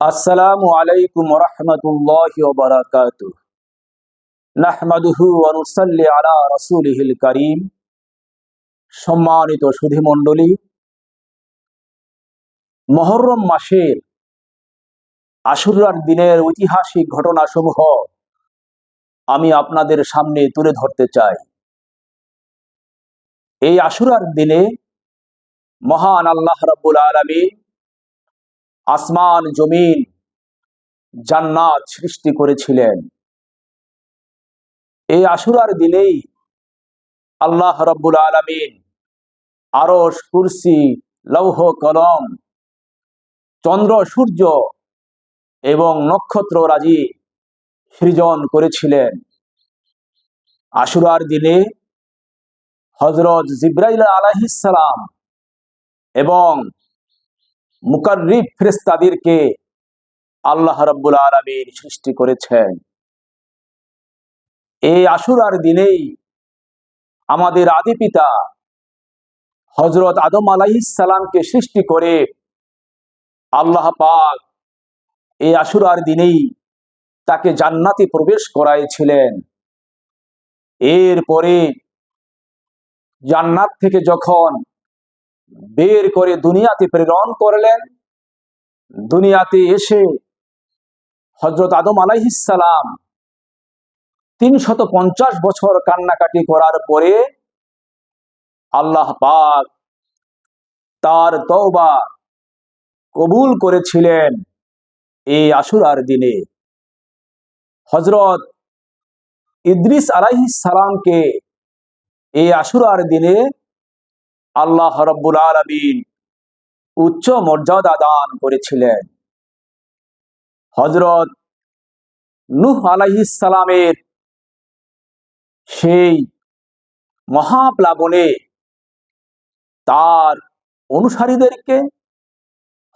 আসসালামু আলাইকুম ওয়া রাহমাতুল্লাহি ওয়া বারাকাতুহু। নাহমাদুহু ওয়া নুসাল্লি আলা রাসূলিহিল কারীম। সম্মানিত সুধী মণ্ডলী, মুহররম মাসের আশুরার দিনের ঐতিহাসিক ঘটনাসমূহ আমি আপনাদের সামনে তুলে ধরতে চাই। এই আশুরার দিনে মহান আল্লাহ রাব্বুল আলামিন আসমান জমিন জান্নাত সৃষ্টি করেছিলেন। এই আশুরার দিনেই আল্লাহ রাব্বুল আলামিন আরশ, কুরসি, লৌহ কলম, চন্দ্র সূর্য এবং নক্ষত্র রাজি সৃজন করেছিলেন। আশুরার দিনে হযরত জিবরাইল আলাইহিস সালাম এবং মুকাররিব ফেরেশতাদেরকে আল্লাহ রাব্বুল আলামিন সৃষ্টি করেছেন। এই আশুরার দিনেই আমাদের আদি পিতা হযরত আদম আলাইহিস সালামকে সৃষ্টি করে আল্লাহ পাক এই আশুরার দিনেই তাকে জান্নাতে প্রবেশ করাইছিলেন। এরপরে জান্নাত থেকে যখন বের করে দুনিয়াতে প্রেরণ করলেন, দুনিয়াতে এসে হযরত আদম আলাইহিস সালাম 350 বছর কান্নাকাটি করার পরে আল্লাহ পাক তার তওবা কবুল করেছিলেন এই আশুরার দিনে। হযরত ইদ্রিস আলাইহিস সালামকে এই আশুরার দিনে আল্লাহ রাব্বুল আলামিন উচ্চ মর্যাদা দান করেছিলেন। হযরত নূহ আলাইহিস সালামের সেই মহাপ্লাবনে তার অনুসারীদেরকে,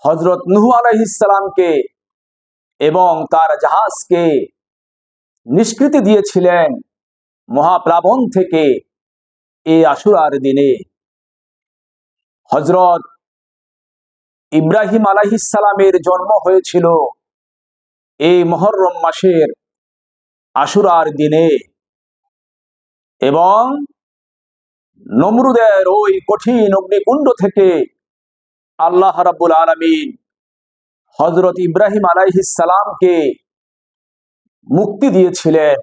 হযরত নূহ আলাইহিস সালামকে এবং তার জাহাজকে নিষ্কৃতি দিয়েছিলেন মহাপ্লাবন থেকে এই আশুরার দিনে। হযরত ইব্রাহিম আলাইহিস সালামের জন্ম হয়েছিল এই মুহররম মাসের আশুরার দিনে এবং নমরুদের ওই কঠিন অগ্নিকুণ্ড থেকে আল্লাহ রাব্বুল আলামিন হযরত ইব্রাহিম আলাইহিস সালামকে মুক্তি দিয়েছিলেন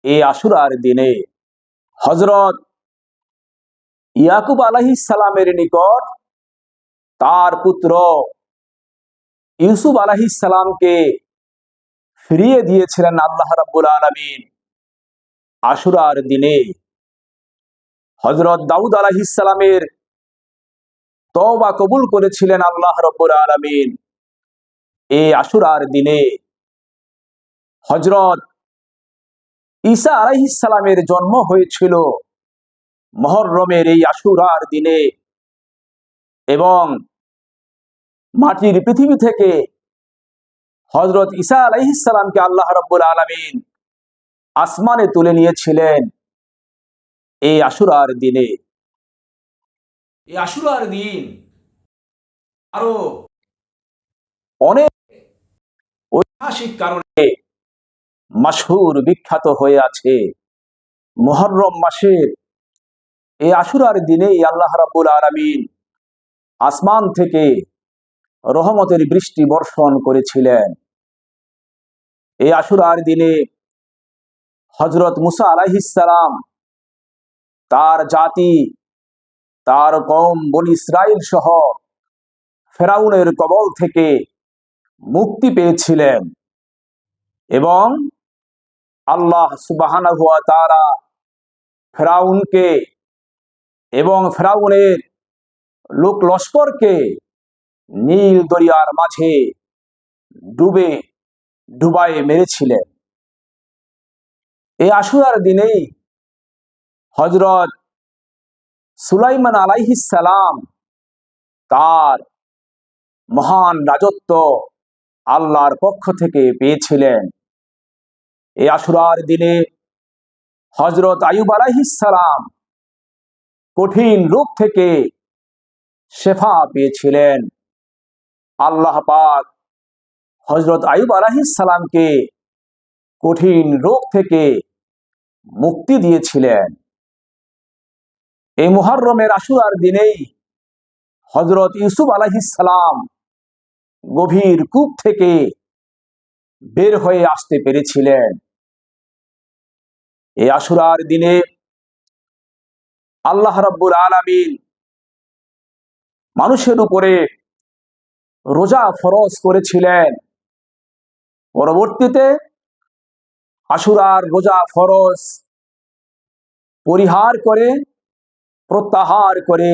এই আশুরার দিনে। হযরত ইয়াকুব আলাইহিস সালামের নিকট তার পুত্র ইউসুফ আলাইহিস সালামকে ফিরিয়ে দিয়েছিলেন আল্লাহ রাব্বুল আলামিন আশুরার দিনে। হযরত দাউদ আলাইহিস সালামের তওবা কবুল করেছিলেন আল্লাহ রাব্বুল আলামিন এই আশুরার দিনে। হযরত ঈসা আলাইহিস সালামের জন্ম হয়েছিল মুহররমের এই আশুরার দিনে এবং মাটির পৃথিবী থেকে হযরত ঈসা আলাইহিস সালামকে আল্লাহ রাব্বুল আলামিন আসমানে তুলে নিয়েছিলেন এই আশুরার দিনে। এই আশুরার দিন আরো অনেক ঐতিহাসিক কারণে মাশহুর, বিখ্যাত হয়ে আছে। মুহররম মাসের এই আশুরার দিনেই আল্লাহ রাব্বুল আলামিন আসমান থেকে রহমতের বৃষ্টি বর্ষণ করেছিলেন। এই আশুরার দিনে হযরত মুসা আলাইহিস সালাম তার জাতি, তার কওম বনি ইসরাইল সহ ফেরাউনের কবল থেকে মুক্তি পেয়েছিলেন এবং আল্লাহ সুবহানাহু ওয়া তাআলা ফেরাউনকে এবং ফেরাউনের লোক লস্করকে নীল দরিয়ার মাঝে ডুবায়ে মেরেছিলেন। এই আশুরার দিনেই হযরত সুলাইমান আলাইহিস সালাম তার মহান রাজত্ব আল্লাহর পক্ষ থেকে পেয়েছিলেন। এই আশুরার দিনে হযরত আইয়ুব আলাইহিস সালাম কঠিন রোগ থেকে শেফা পেয়েছিলেন। আল্লাহ পাক হযরত আইয়ুব আলাইহিস সালামকে কঠিন রোগ থেকে মুক্তি দিয়েছিলেন। এই মুহররমের আশুরার দিনেই হযরত ইউসুফ আলাইহিস সালাম গভীর কূপ থেকে বের হয়ে আসতে পেরেছিলেন। এই আশুরার দিনে আল্লাহ রাব্বুল আলামিন মানুষের উপরে রোজা ফরজ করেছিলেন। পরবর্তীতে আশুরার রোজা ফরজ পরিহার করে প্রত্যাহার করে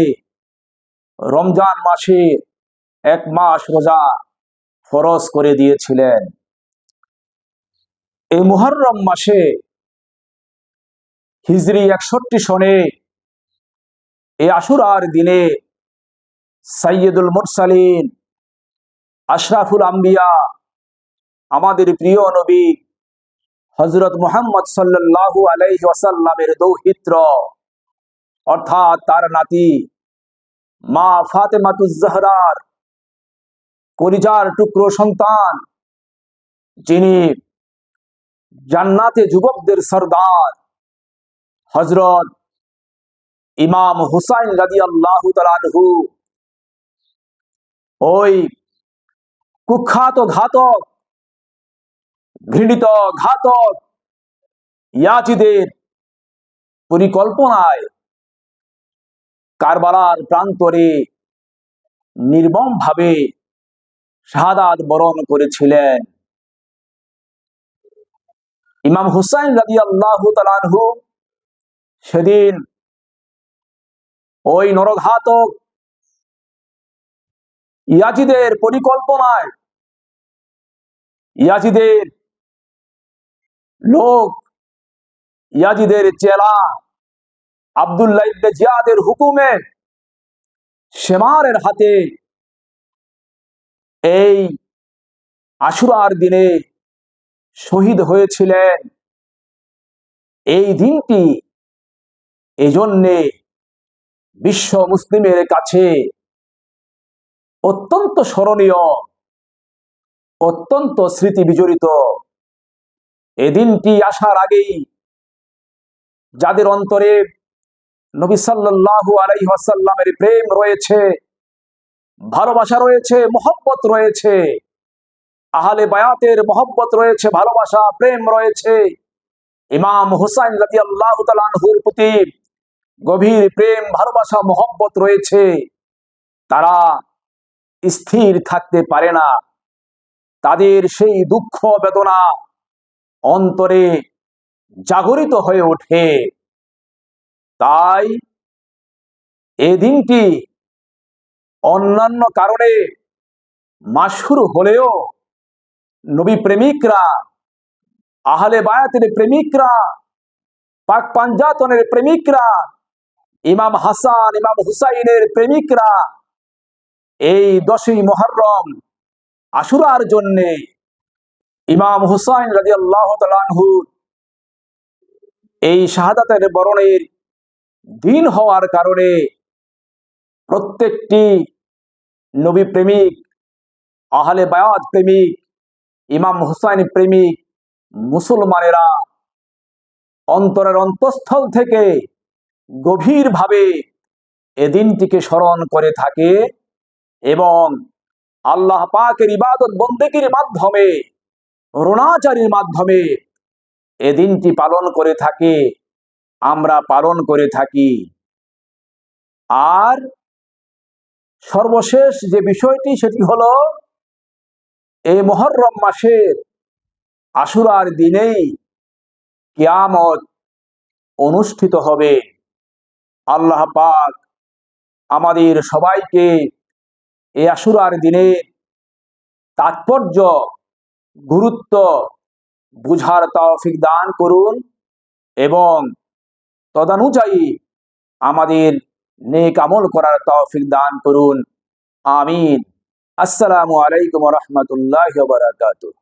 রমজান মাসে 1 মাস রোজা ফরজ করে দিয়েছিলেন। এই মুহররম মাসে হিজরি 61 সনে এই আশুরার দিনে সাইয়্যিদুল মুরসালিন আশরাফুল আম্বিয়া আমাদের প্রিয় নবী হযরত মুহাম্মদ সাল্লাল্লাহু আলাইহি ওয়াসাল্লামের দৌহিত্র অর্থাৎ তার নাতি মা ফাতেমাতুজ জাহরার কলিজার টুকরো সন্তান, যিনি জান্নাতে যুবকদের সরদার হযরত ইমাম হুসাইন রাদিয়াল্লাহু তাআলা আনহু, ওই কুখ্যাত ঘাতক, ঘৃণিত ঘাতক ইয়াজিদের পরিকল্পনায় কারবালার প্রান্তরে নির্মমভাবে শাহাদাত বরণ করেছিলেন। ইমাম হুসাইন রাদিয়াল্লাহু তাআলা আনহু সেদিন ওই নরঘাতক ইয়াজিদের পরিকল্পনায়, ইয়াজিদের লোক, ইয়াজিদের চেলা আব্দুল্লাহ ইবনে জিয়াদের হুকুমে শেমারের হাতে এই আশুরার দিনে শহীদ হয়েছিলেন। এই দিনটি এজন্যে বিশ্ব মুসলিমের কাছে অত্যন্ত স্মরণীয়, অত্যন্ত স্মৃতি বিজড়িত। এই দিনটি আসার আগেই যাদের অন্তরে নবী সাল্লাল্লাহু আলাইহি ওয়াসাল্লামের প্রেম রয়েছে, ভালোবাসা রয়েছে, মহব্বত রয়েছে, আহলে বায়াতের মহব্বত রয়েছে, ভালোবাসা প্রেম রয়েছে, ইমাম হুসাইন রাদিয়াল্লাহু তাআলা আনহুর প্রতি গভীর প্রেম ভালোবাসা মহব্বত রয়েছে, তারা স্থির থাকতে পারে না। তাদের সেই দুঃখ বেদনা অন্তরে জাগরিত হয়ে ওঠে। তাই এই দিনটি অন্যান্য কারণে মাশহুর হলেও নবী প্রেমিকরা, আহলে বায়াতের প্রেমিকরা, পাক পাঞ্জাতনের প্রেমিকরা, ইমাম হাসান ইমাম হুসাইনের প্রেমিকরা এই 10ই মুহররম আশুরার জন্যে ইমাম হুসাইন রাদিয়াল্লাহু তাআলা আনহু এই শাহাদাতের বরণের দিন হওয়ার কারণে প্রত্যেকটি নবী প্রেমিক, আহলে বায়াত প্রেমিক, ইমাম হুসাইন প্রেমিক মুসলমানেরা অন্তরের অন্তঃস্থল থেকে গভীরভাবে এ দিনটিকে স্মরণ করে থাকে এবং আল্লাহ পাকের ইবাদত বন্দেগীর মাধ্যমে, রোনাচারির মাধ্যমে এ দিনটি পালন করে থাকে, আমরা পালন করে থাকি। আর সর্বশেষ যে বিষয়টি সেটি হলো এই মুহররম মাসের আশুরার দিনেই কিয়ামত অনুষ্ঠিত হবে। আল্লাহ পাক আমাদের সবাইকে এই আশুরার দিনে তাৎপর্য, গুরুত্ব বুঝার তৌফিক দান করুন এবং তদানুযায়ী আমাদের নেক আমল করার তৌফিক দান করুন। আমিন। আসসালামু আলাইকুম ওয়া রাহমাতুল্লাহি ওয়া বারাকাতুহু।